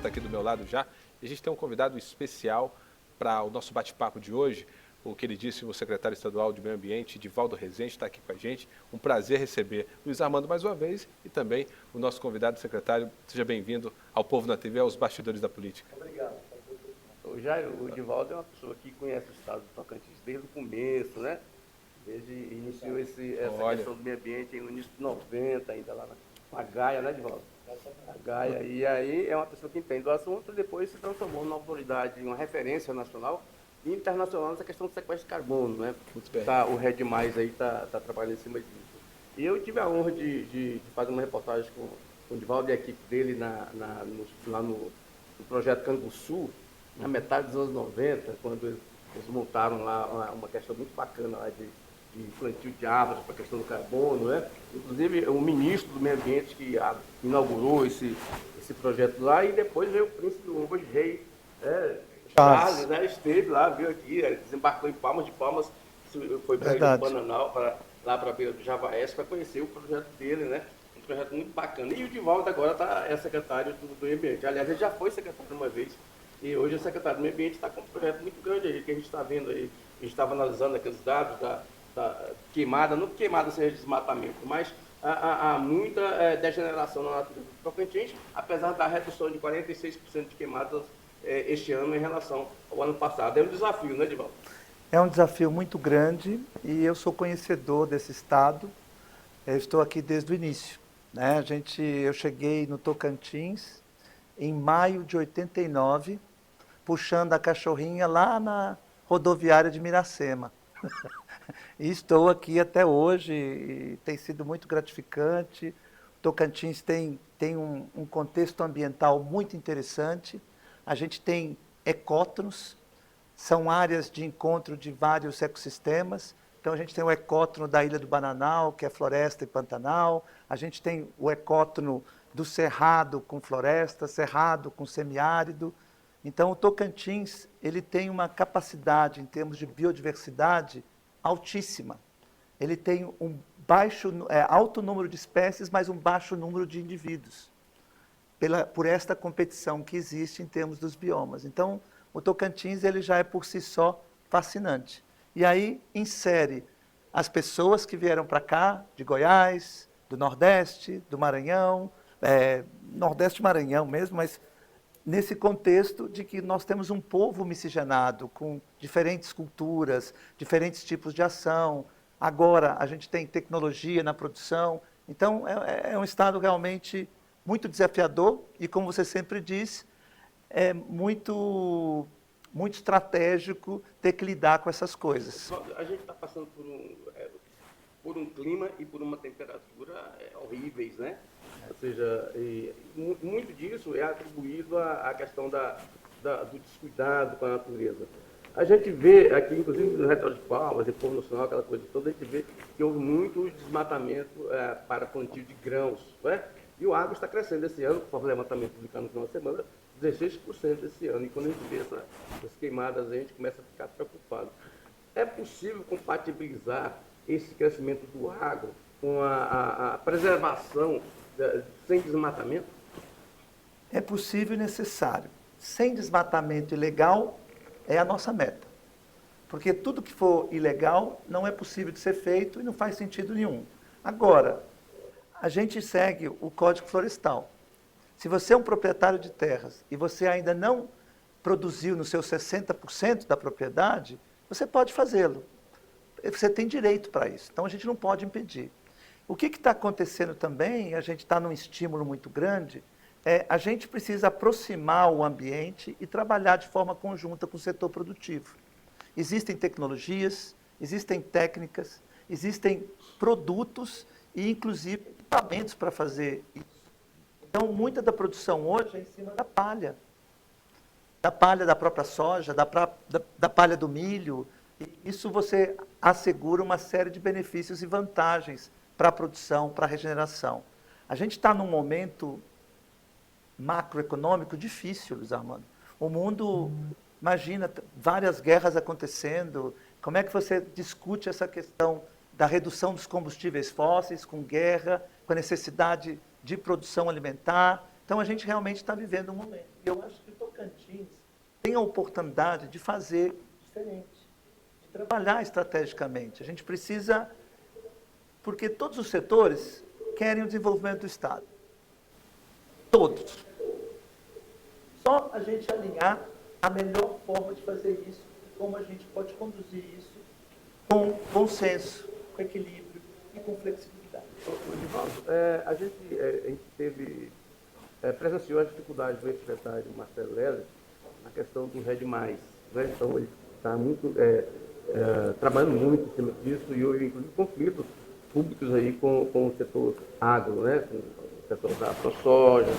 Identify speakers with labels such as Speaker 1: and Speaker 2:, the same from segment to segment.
Speaker 1: Está aqui do meu lado já. E a gente tem um convidado especial para o nosso bate-papo de hoje, o queridíssimo secretário estadual de Meio Ambiente, Divaldo Rezende, está aqui com a gente. Um prazer receber Luiz Armando mais uma vez e também o nosso convidado secretário. Seja bem-vindo ao Povo na TV, aos bastidores da política.
Speaker 2: Obrigado. O Divaldo é uma pessoa que conhece o estado do Tocantins desde o começo, né? Desde iniciou essa questão do meio ambiente no início de 90, ainda lá na Gaia, né, Divaldo? A Gaia. E aí é uma pessoa que entende do assunto e depois se transformou numa autoridade, uma referência nacional e internacional nessa questão do sequestro de carbono, né? Tá, o Red Mais aí está trabalhando em cima disso. E eu tive a honra de fazer uma reportagem com o Divaldo e a equipe dele lá no projeto Canguçu, na metade dos anos 90, quando eles montaram lá uma questão muito bacana lá de plantio de árvores para a questão do carbono, né? Inclusive o ministro do Meio Ambiente que inaugurou esse projeto lá, e depois veio o príncipe hoje rei, Charles, né? Esteve lá, veio aqui, desembarcou em Palmas de Palmas, foi para o Bananal, lá para a beira do Javaés, para conhecer o projeto dele, né? Um projeto muito bacana. E o Divaldo agora é secretário do Meio Ambiente. Aliás, ele já foi secretário uma vez, e hoje o secretário do Meio Ambiente está com um projeto muito grande aí, que a gente está vendo aí. A gente estava analisando aqueles dados da queimada, não queimada seja desmatamento, mas há muita degeneração na natureza do Tocantins, apesar da redução de 46% de queimadas este ano em relação ao ano passado. É um desafio, né, Divaldo?
Speaker 3: É um desafio muito grande e eu sou conhecedor desse estado. Eu estou aqui desde o início, né? Eu cheguei no Tocantins em maio de 89, puxando a cachorrinha lá na rodoviária de Miracema. E estou aqui até hoje e tem sido muito gratificante. Tocantins tem um contexto ambiental muito interessante. A gente tem ecótonos, são áreas de encontro de vários ecossistemas. Então a gente tem o ecótono da Ilha do Bananal, que é floresta e pantanal. A gente tem o ecótono do Cerrado com floresta, Cerrado com semiárido. Então o Tocantins ele tem uma capacidade em termos de biodiversidade altíssima. Ele tem um alto número de espécies, mas um baixo número de indivíduos, por esta competição que existe em termos dos biomas. Então, o Tocantins ele já é por si só fascinante. E aí insere as pessoas que vieram para cá, de Goiás, do Nordeste, do Maranhão, Nordeste e Maranhão mesmo, mas nesse contexto de que nós temos um povo miscigenado, com diferentes culturas, diferentes tipos de ação. Agora, a gente tem tecnologia na produção. Então, é um estado realmente muito desafiador e, como você sempre diz, é muito estratégico ter que lidar com essas coisas.
Speaker 2: A gente está passando por um clima e por uma temperatura horríveis, né? Ou seja, muito disso é atribuído à questão do descuidado com a natureza. A gente vê aqui, inclusive no Retório de Palmas, em Povo Nacional, aquela coisa toda, a gente vê que houve muito desmatamento para plantio de grãos, né? E o agro está crescendo esse ano, conforme o levantamento publicado no final de semana, 16% esse ano. E quando a gente vê essas queimadas, a gente começa a ficar preocupado. É possível compatibilizar esse crescimento do agro com a preservação sem desmatamento?
Speaker 3: É possível e necessário. Sem desmatamento ilegal é a nossa meta. Porque tudo que for ilegal não é possível de ser feito e não faz sentido nenhum. Agora, a gente segue o Código Florestal. Se você é um proprietário de terras e você ainda não produziu nos seus 60% da propriedade, você pode fazê-lo. Você tem direito para isso. Então, a gente não pode impedir. O que está acontecendo também, a gente está num estímulo muito grande, a gente precisa aproximar o ambiente e trabalhar de forma conjunta com o setor produtivo. Existem tecnologias, existem técnicas, existem produtos e, inclusive, equipamentos para fazer isso. Então, muita da produção hoje é em cima da palha da própria soja, da palha do milho. Isso você assegura uma série de benefícios e vantagens para a produção, para a regeneração. A gente está num momento macroeconômico difícil, Luiz Armando. O mundo, imagina, várias guerras acontecendo. Como é que você discute essa questão da redução dos combustíveis fósseis com guerra, com a necessidade de produção alimentar? Então, a gente realmente está vivendo um momento. E eu acho que o Tocantins tem a oportunidade de fazer diferente, de trabalhar estrategicamente. A gente precisa, porque todos os setores querem o desenvolvimento do Estado. Todos. Só a gente alinhar a melhor forma de fazer isso, como a gente pode conduzir isso com bom senso, com equilíbrio e com flexibilidade.
Speaker 2: Edivaldo, a gente presenciou as dificuldades do ex-secretário Marcelo Leles na questão do RED+, né? Então, ele está muito, trabalhando muito em cima disso e houve, inclusive, conflitos públicos aí com o setor agro, né? Com o setor da ProSoja,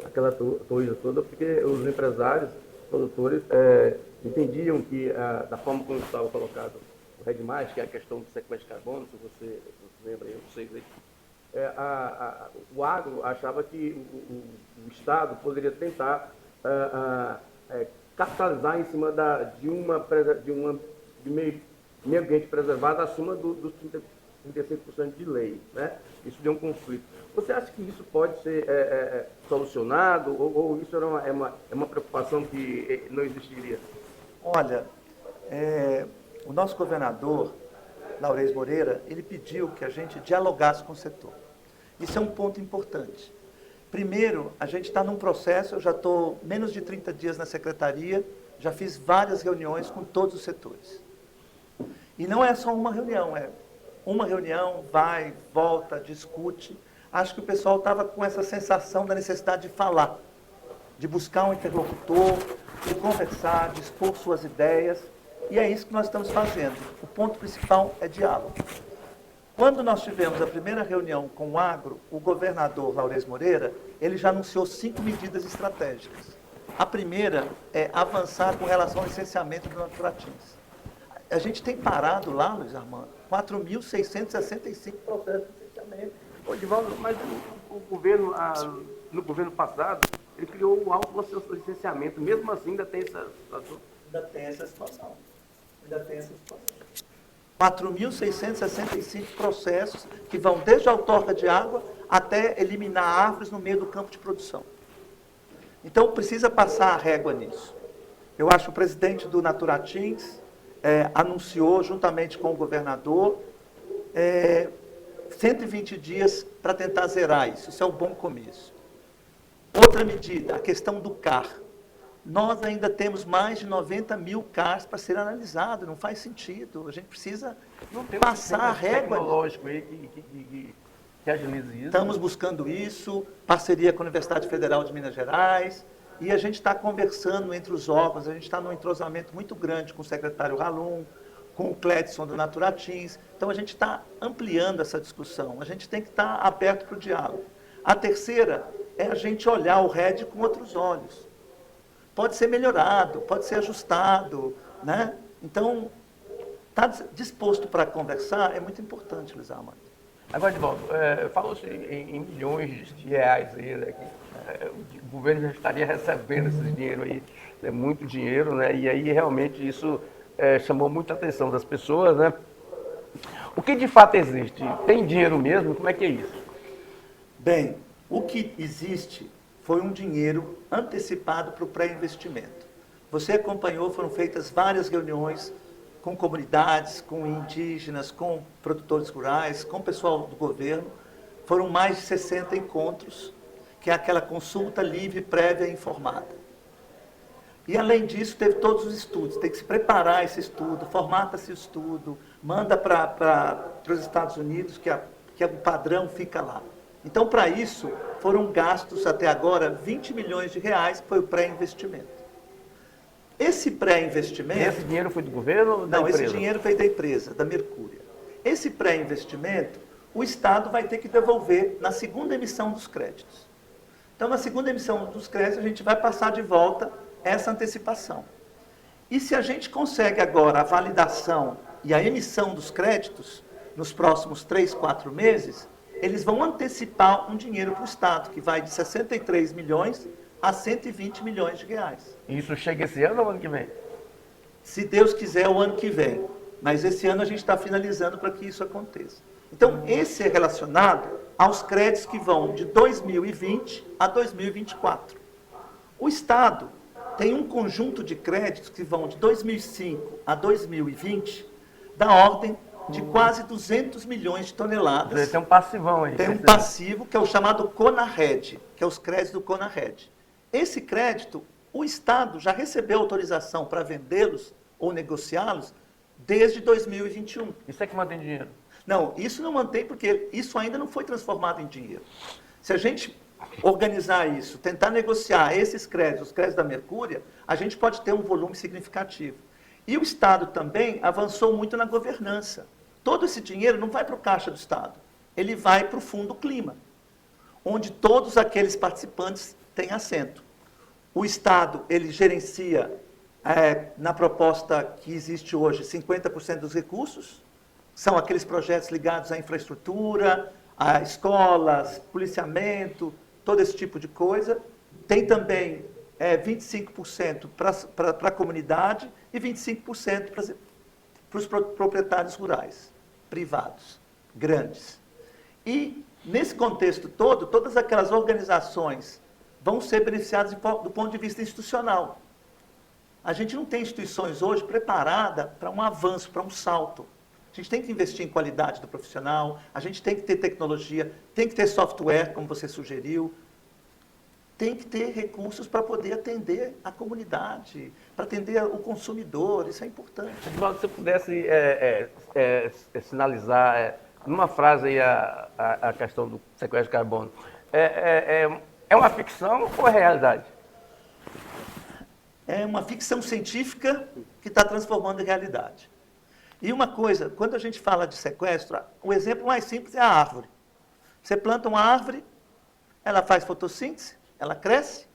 Speaker 2: aquela coisa toda, porque os empresários, produtores, entendiam que, da forma como estava colocado o RED+, que é a questão do sequestro de carbono, se você lembra, eu não sei, o agro achava que o Estado poderia tentar capitalizar em cima de meio ambiente preservado acima dos 35% de lei, né? Isso deu um conflito. Você acha que isso pode ser solucionado ou isso é uma preocupação que não existiria?
Speaker 3: Olha, o nosso governador, Laurez Moreira, ele pediu que a gente dialogasse com o setor. Isso é um ponto importante. Primeiro, a gente está num processo, eu já estou menos de 30 dias na secretaria, já fiz várias reuniões com todos os setores. E não é só uma reunião, uma reunião, vai, volta, discute. Acho que o pessoal estava com essa sensação da necessidade de falar, de buscar um interlocutor, de conversar, de expor suas ideias. E é isso que nós estamos fazendo. O ponto principal é diálogo. Quando nós tivemos a primeira reunião com o agro, o governador Laurez Moreira, ele já anunciou 5 medidas estratégicas. A primeira é avançar com relação ao licenciamento do Naturatins. A gente tem parado lá, Luiz Armando, 4.665 processos de licenciamento.
Speaker 2: Edivaldo, mas o governo, no governo passado, ele criou o autolicenciamento. Mesmo assim, ainda tem essa situação.
Speaker 3: Ainda tem essa situação. 4.665 processos que vão desde a outorga de água até eliminar árvores no meio do campo de produção. Então, precisa passar a régua nisso. Eu acho que o presidente do Naturatins anunciou, juntamente com o governador, 120 dias para tentar zerar isso. Isso é um bom começo. Outra medida, a questão do CAR. Nós ainda temos mais de 90 mil CARs para ser analisado, não faz sentido. A gente precisa passar a régua.
Speaker 2: Tecnológico aí que agilize isso.
Speaker 3: Estamos buscando isso, parceria com a Universidade Federal de Minas Gerais, e a gente está conversando entre os órgãos, a gente está num entrosamento muito grande com o secretário Halum, com o Cledson do Naturatins. Então, a gente está ampliando essa discussão, a gente tem que estar aberto para o diálogo. A terceira é a gente olhar o RED com outros olhos. Pode ser melhorado, pode ser ajustado, né? Então, estar disposto para conversar é muito importante, Luiz Armando.
Speaker 2: Agora, Edivaldo, falou-se em milhões de reais aí, né, o governo já estaria recebendo esse dinheiro aí, é muito dinheiro, né? E aí realmente isso chamou muita atenção das pessoas, né? O que de fato existe? Tem dinheiro mesmo? Como é que é isso?
Speaker 3: Bem, o que existe foi um dinheiro antecipado para o pré-investimento. Você acompanhou, foram feitas várias reuniões com comunidades, com indígenas, com produtores rurais, com o pessoal do governo. Foram mais de 60 encontros, que é aquela consulta livre, prévia e informada. E, além disso, teve todos os estudos. Tem que se preparar esse estudo, formata-se o estudo, manda para os Estados Unidos, que o padrão fica lá. Então, para isso, foram gastos até agora 20 milhões de reais, que foi o pré-investimento. Esse pré-investimento...
Speaker 2: Esse dinheiro foi do governo ou da empresa?
Speaker 3: Não, esse dinheiro veio da empresa, da Mercúria. Esse pré-investimento, o Estado vai ter que devolver na segunda emissão dos créditos. Então, na segunda emissão dos créditos, a gente vai passar de volta essa antecipação. E se a gente consegue agora a validação e a emissão dos créditos, nos próximos 3, 4 meses, eles vão antecipar um dinheiro para o Estado, que vai de 63 milhões a 120 milhões de reais.
Speaker 2: Isso chega esse ano ou ano que vem?
Speaker 3: Se Deus quiser, o ano que vem. Mas esse ano a gente está finalizando para que isso aconteça. Então, esse é relacionado aos créditos que vão de 2020 a 2024. O Estado tem um conjunto de créditos que vão de 2005 a 2020, da ordem de quase 200 milhões de toneladas.
Speaker 2: Tem um passivão aí.
Speaker 3: Tem um passivo que é o chamado CONARED, que é os créditos do CONARED. Esse crédito, o Estado já recebeu autorização para vendê-los ou negociá-los desde 2021.
Speaker 2: Isso é que mantém dinheiro?
Speaker 3: Não, isso não mantém porque isso ainda não foi transformado em dinheiro. Se a gente organizar isso, tentar negociar esses créditos, os créditos da Mercúria, a gente pode ter um volume significativo. E o Estado também avançou muito na governança. Todo esse dinheiro não vai para o caixa do Estado, ele vai para o Fundo Clima, onde todos aqueles participantes têm assento. O Estado, ele gerencia, na proposta que existe hoje, 50% dos recursos, são aqueles projetos ligados à infraestrutura, a escolas, policiamento, todo esse tipo de coisa. Tem também 25% para a comunidade e 25% para os proprietários rurais, privados, grandes. E, nesse contexto todo, todas aquelas organizações vão ser beneficiadas do ponto de vista institucional. A gente não tem instituições hoje preparadas para um avanço, para um salto. A gente tem que investir em qualidade do profissional, a gente tem que ter tecnologia, tem que ter software, como você sugeriu, tem que ter recursos para poder atender a comunidade, para atender o consumidor, isso é importante.
Speaker 2: Se você pudesse sinalizar numa frase aí a questão do sequestro de carbono, é uma ficção ou é realidade?
Speaker 3: É uma ficção científica que está transformando em realidade. E uma coisa, quando a gente fala de sequestro, o exemplo mais simples é a árvore. Você planta uma árvore, ela faz fotossíntese, ela cresce,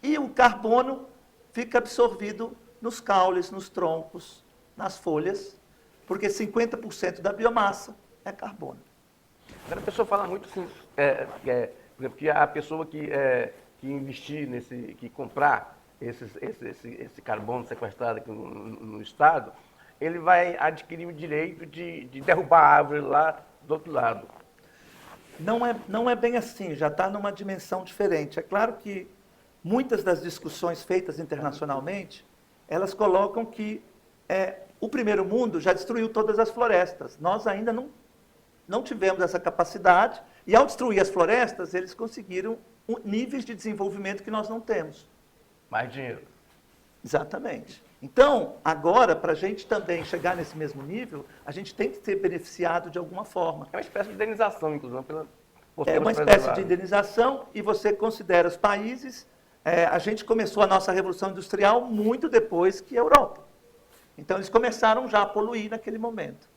Speaker 3: e o carbono fica absorvido nos caules, nos troncos, nas folhas, porque 50% da biomassa é carbono.
Speaker 2: Agora a pessoa fala muito assim, por exemplo, que a pessoa que investir que comprar esse carbono sequestrado aqui no Estado, ele vai adquirir o direito de derrubar a árvore lá do outro lado.
Speaker 3: Não é bem assim, já está numa dimensão diferente. É claro que muitas das discussões feitas internacionalmente, elas colocam que o primeiro mundo já destruiu todas as florestas. Nós ainda não tivemos essa capacidade, e ao destruir as florestas, eles conseguiram níveis de desenvolvimento que nós não temos.
Speaker 2: Mais dinheiro.
Speaker 3: Exatamente. Então, agora, para a gente também chegar nesse mesmo nível, a gente tem que ser beneficiado de alguma forma.
Speaker 2: É uma espécie de indenização, inclusive.
Speaker 3: É uma espécie de indenização, e você considera os países... a gente começou a nossa Revolução Industrial muito depois que a Europa. Então, eles começaram já a poluir naquele momento.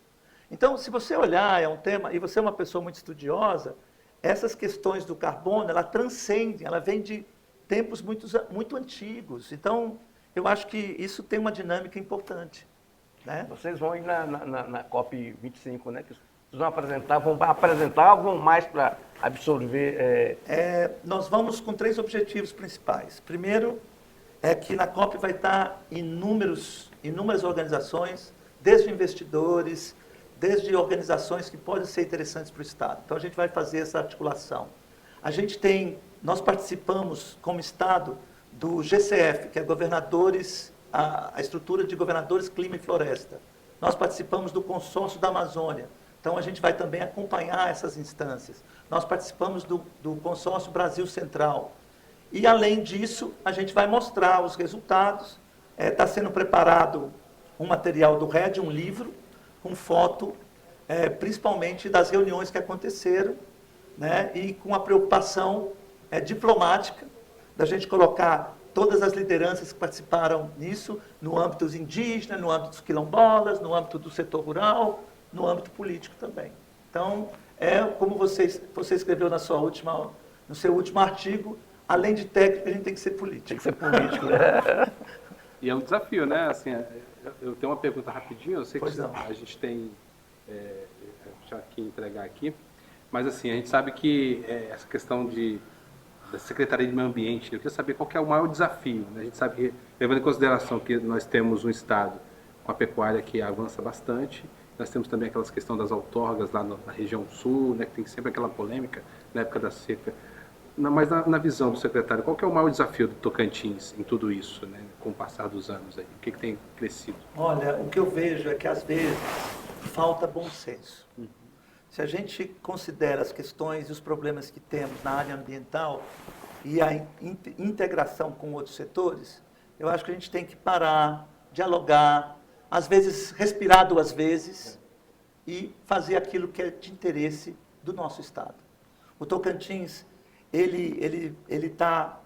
Speaker 3: Então, se você olhar, é um tema, e você é uma pessoa muito estudiosa, essas questões do carbono, ela transcendem, ela vem de tempos muito antigos. Então, eu acho que isso tem uma dinâmica importante. Né?
Speaker 2: Vocês vão ir na COP25, né? Que vão apresentar algo mais para absorver...
Speaker 3: Nós vamos com 3 objetivos principais. Primeiro, é que na COP vai estar inúmeras organizações, desde investidores, desde organizações que podem ser interessantes para o Estado. Então, a gente vai fazer essa articulação. Nós participamos, como Estado, do GCF, que é a estrutura de governadores clima e floresta. Nós participamos do consórcio da Amazônia. Então, a gente vai também acompanhar essas instâncias. Nós participamos do consórcio Brasil Central. E, além disso, a gente vai mostrar os resultados. Está sendo preparado um material do RED, um livro, com foto, principalmente das reuniões que aconteceram, né, e com a preocupação diplomática da gente colocar todas as lideranças que participaram nisso, no âmbito dos indígenas, no âmbito dos quilombolas, no âmbito do setor rural, no âmbito político também. Então, como você escreveu no seu último artigo, além de técnico, a gente tem que ser político.
Speaker 2: Tem que ser político, né?
Speaker 1: E é um desafio, né? Assim, eu tenho uma pergunta rapidinho, eu sei que a gente tem já que entregar aqui, mas assim, a gente sabe que essa questão da Secretaria de Meio Ambiente, eu queria saber qual que é o maior desafio, né? A gente sabe que, levando em consideração que nós temos um Estado com a pecuária que avança bastante, nós temos também aquelas questões das outorgas lá na região sul, né, que tem sempre aquela polêmica na época da seca. Mas na visão do secretário, qual que é o maior desafio do Tocantins em tudo isso, né, com o passar dos anos aí? O que tem crescido?
Speaker 3: Olha, o que eu vejo é que às vezes falta bom senso. Se a gente considera as questões e os problemas que temos na área ambiental e a integração com outros setores, eu acho que a gente tem que parar, dialogar, às vezes respirar 2 vezes e fazer aquilo que é de interesse do nosso Estado. O Tocantins, ele está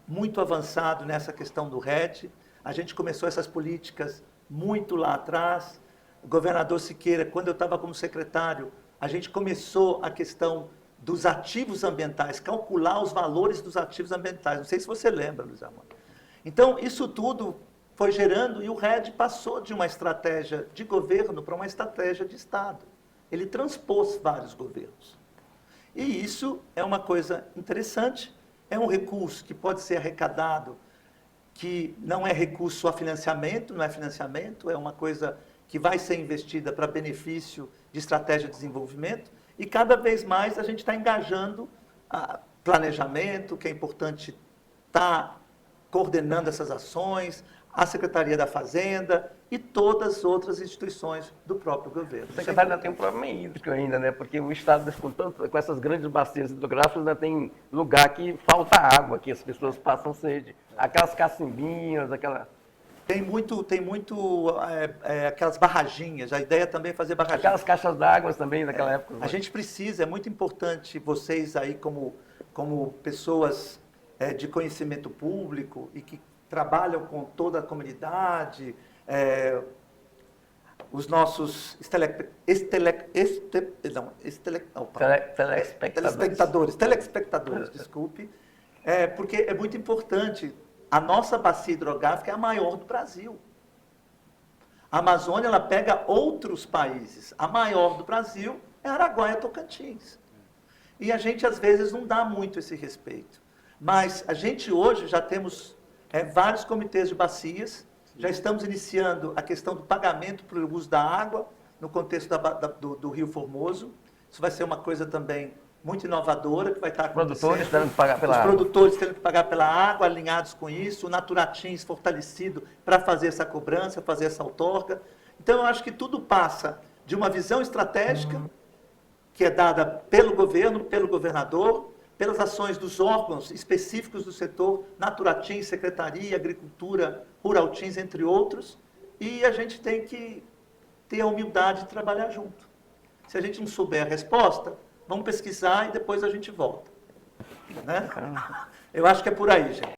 Speaker 3: muito avançado nessa questão do RET. A gente começou essas políticas muito lá atrás. O governador Siqueira, quando eu estava como secretário, a gente começou a questão dos ativos ambientais, calcular os valores dos ativos ambientais. Não sei se você lembra, Luiz Armando. Então, isso tudo foi gerando e o RED passou de uma estratégia de governo para uma estratégia de Estado. Ele transpôs vários governos. E isso é uma coisa interessante, é um recurso que pode ser arrecadado, que não é recurso a financiamento, não é financiamento, é uma coisa que vai ser investida para benefício de estratégia de desenvolvimento, e cada vez mais a gente está engajando a planejamento, que é importante estar coordenando essas ações, a Secretaria da Fazenda e todas as outras instituições do próprio governo.
Speaker 2: O secretário ainda tem um problema hídrico ainda, né? Porque o Estado, com essas grandes bacias hidrográficas, ainda tem lugar que falta água, que as pessoas passam sede. Aquelas cacimbinhas,
Speaker 3: Tem muito aquelas barraginhas, a ideia também é fazer barraginhas.
Speaker 2: Aquelas caixas d'água também naquela época.
Speaker 3: A gente precisa, é muito importante vocês aí como pessoas de conhecimento público e que trabalham com toda a comunidade, os nossos telespectadores, desculpe, porque é muito importante. A nossa bacia hidrográfica é a maior do Brasil. A Amazônia, ela pega outros países. A maior do Brasil é Araguaia-Tocantins. E a gente, às vezes, não dá muito esse respeito. Mas a gente hoje já temos vários comitês de bacias, já estamos iniciando a questão do pagamento pelo uso da água no contexto do Rio Formoso. Isso vai ser uma coisa também muito inovadora, que vai estar acontecendo.
Speaker 2: Produtores tendo que pagar pela água.
Speaker 3: Os produtores tendo que pagar pela água, alinhados com isso, o Naturatins fortalecido para fazer essa cobrança, fazer essa outorga. Então, eu acho que tudo passa de uma visão estratégica, que é dada pelo governo, pelo governador, pelas ações dos órgãos específicos do setor, Naturatins, Secretaria, Agricultura, Ruraltins, entre outros, e a gente tem que ter a humildade de trabalhar junto. Se a gente não souber a resposta, vamos pesquisar e depois a gente volta. Né? Eu acho que é por aí, gente.